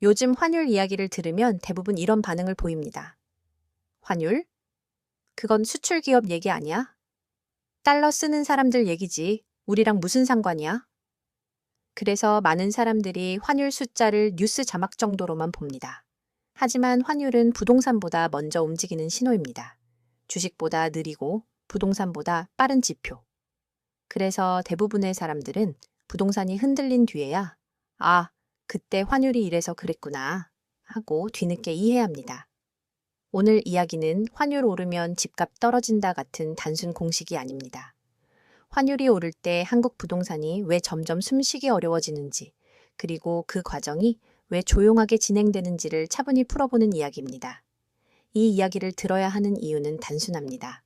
요즘 환율 이야기를 들으면 대부분 이런 반응을 보입니다. 환율? 그건 수출 기업 얘기 아니야? 달러 쓰는 사람들 얘기지. 우리랑 무슨 상관이야? 그래서 많은 사람들이 환율 숫자를 뉴스 자막 정도로만 봅니다. 하지만 환율은 부동산보다 먼저 움직이는 신호입니다. 주식보다 느리고 부동산보다 빠른 지표. 그래서 대부분의 사람들은 부동산이 흔들린 뒤에야 아, 그때 환율이 이래서 그랬구나 하고 뒤늦게 이해합니다. 오늘 이야기는 환율 오르면 집값 떨어진다 같은 단순 공식이 아닙니다. 환율이 오를 때 한국 부동산이 왜 점점 숨쉬기 어려워지는지, 그리고 그 과정이 왜 조용하게 진행되는지를 차분히 풀어보는 이야기입니다. 이 이야기를 들어야 하는 이유는 단순합니다.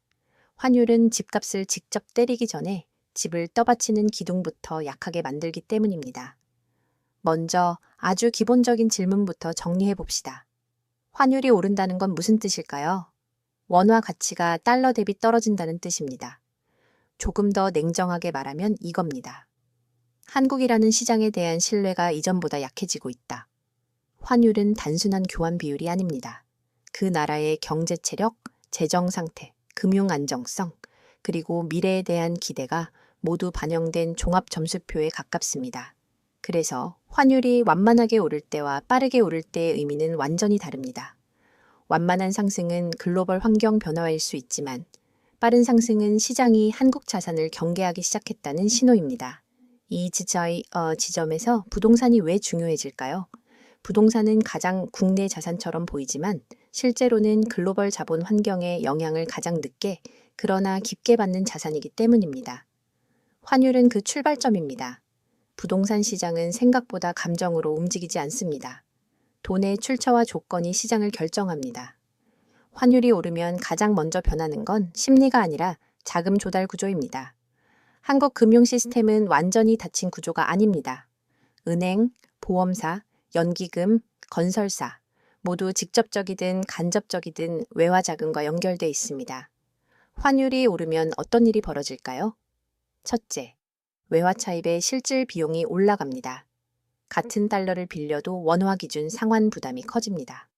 환율은 집값을 직접 때리기 전에 집을 떠받치는 기둥부터 약하게 만들기 때문입니다. 먼저 아주 기본적인 질문부터 정리해 봅시다. 환율이 오른다는 건 무슨 뜻일까요? 원화 가치가 달러 대비 떨어진다는 뜻입니다. 조금 더 냉정하게 말하면 이겁니다. 한국이라는 시장에 대한 신뢰가 이전보다 약해지고 있다. 환율은 단순한 교환 비율이 아닙니다. 그 나라의 경제 체력, 재정 상태, 금융 안정성, 그리고 미래에 대한 기대가 모두 반영된 종합 점수표에 가깝습니다. 그래서 환율이 완만하게 오를 때와 빠르게 오를 때의 의미는 완전히 다릅니다. 완만한 상승은 글로벌 환경 변화일 수 있지만 빠른 상승은 시장이 한국 자산을 경계하기 시작했다는 신호입니다. 이 지점에서 부동산이 왜 중요해질까요? 부동산은 가장 국내 자산처럼 보이지만 실제로는 글로벌 자본 환경의 영향을 가장 늦게 그러나 깊게 받는 자산이기 때문입니다. 환율은 그 출발점입니다. 부동산 시장은 생각보다 감정으로 움직이지 않습니다. 돈의 출처와 조건이 시장을 결정합니다. 환율이 오르면 가장 먼저 변하는 건 심리가 아니라 자금 조달 구조입니다. 한국 금융 시스템은 완전히 닫힌 구조가 아닙니다. 은행, 보험사, 연기금, 건설사 모두 직접적이든 간접적이든 외화 자금과 연결돼 있습니다. 환율이 오르면 어떤 일이 벌어질까요? 첫째, 외화 차입의 실질 비용이 올라갑니다. 같은 달러를 빌려도 원화 기준 상환 부담이 커집니다.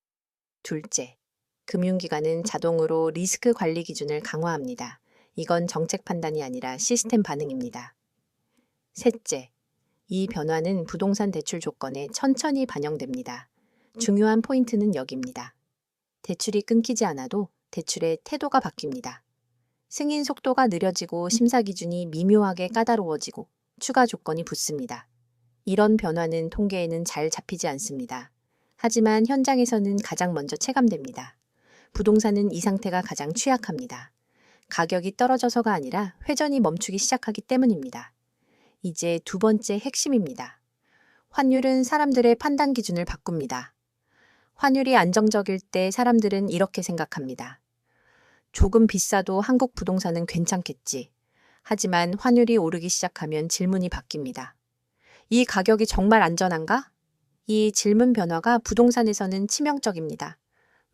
둘째, 금융기관은 자동으로 리스크 관리 기준을 강화합니다. 이건 정책 판단이 아니라 시스템 반응입니다. 셋째, 이 변화는 부동산 대출 조건에 천천히 반영됩니다. 중요한 포인트는 여기입니다. 대출이 끊기지 않아도 대출의 태도가 바뀝니다. 승인 속도가 느려지고 심사 기준이 미묘하게 까다로워지고 추가 조건이 붙습니다. 이런 변화는 통계에는 잘 잡히지 않습니다. 하지만 현장에서는 가장 먼저 체감됩니다. 부동산은 이 상태가 가장 취약합니다. 가격이 떨어져서가 아니라 회전이 멈추기 시작하기 때문입니다. 이제 두 번째 핵심입니다. 환율은 사람들의 판단 기준을 바꿉니다. 환율이 안정적일 때 사람들은 이렇게 생각합니다. 조금 비싸도 한국 부동산은 괜찮겠지. 하지만 환율이 오르기 시작하면 질문이 바뀝니다. 이 가격이 정말 안전한가? 이 질문 변화가 부동산에서는 치명적입니다.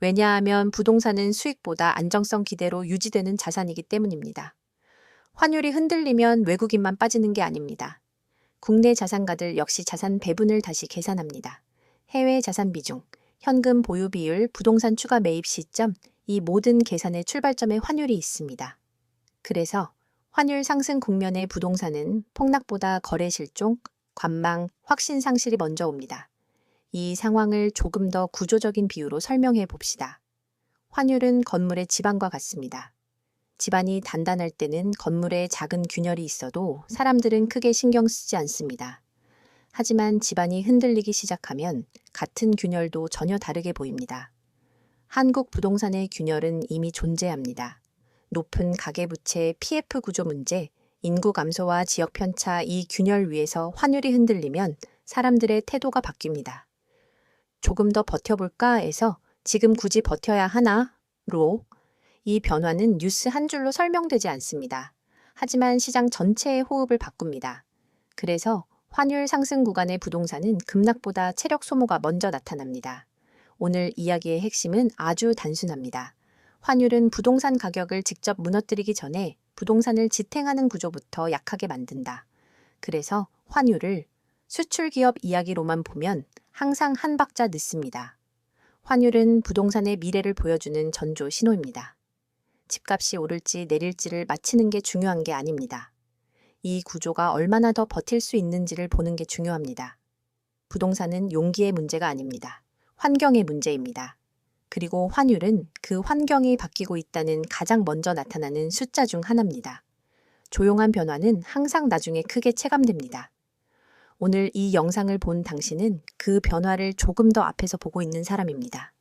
왜냐하면 부동산은 수익보다 안정성 기대로 유지되는 자산이기 때문입니다. 환율이 흔들리면 외국인만 빠지는 게 아닙니다. 국내 자산가들 역시 자산 배분을 다시 계산합니다. 해외 자산 비중, 현금 보유 비율, 부동산 추가 매입 시점, 이 모든 계산의 출발점에 환율이 있습니다. 그래서 환율 상승 국면의 부동산은 폭락보다 거래 실종, 관망, 확신 상실이 먼저 옵니다. 이 상황을 조금 더 구조적인 비유로 설명해 봅시다. 환율은 건물의 지반과 같습니다. 지반이 단단할 때는 건물에 작은 균열이 있어도 사람들은 크게 신경 쓰지 않습니다. 하지만 지반이 흔들리기 시작하면 같은 균열도 전혀 다르게 보입니다. 한국 부동산의 균열은 이미 존재합니다. 높은 가계부채 PF 구조 문제, 인구 감소와 지역 편차 이 균열 위에서 환율이 흔들리면 사람들의 태도가 바뀝니다. 조금 더 버텨볼까 해서 지금 굳이 버텨야 하나로 이 변화는 뉴스 한 줄로 설명되지 않습니다. 하지만 시장 전체의 호흡을 바꿉니다. 그래서 환율 상승 구간의 부동산은 급락보다 체력 소모가 먼저 나타납니다. 오늘 이야기의 핵심은 아주 단순합니다. 환율은 부동산 가격을 직접 무너뜨리기 전에 부동산을 지탱하는 구조부터 약하게 만든다. 그래서 환율을 수출 기업 이야기로만 보면 항상 한 박자 늦습니다. 환율은 부동산의 미래를 보여주는 전조 신호입니다. 집값이 오를지 내릴지를 맞히는 게 중요한 게 아닙니다. 이 구조가 얼마나 더 버틸 수 있는지를 보는 게 중요합니다. 부동산은 용기의 문제가 아닙니다. 환경의 문제입니다. 그리고 환율은 그 환경이 바뀌고 있다는 가장 먼저 나타나는 숫자 중 하나입니다. 조용한 변화는 항상 나중에 크게 체감됩니다. 오늘 이 영상을 본 당신은 그 변화를 조금 더 앞에서 보고 있는 사람입니다.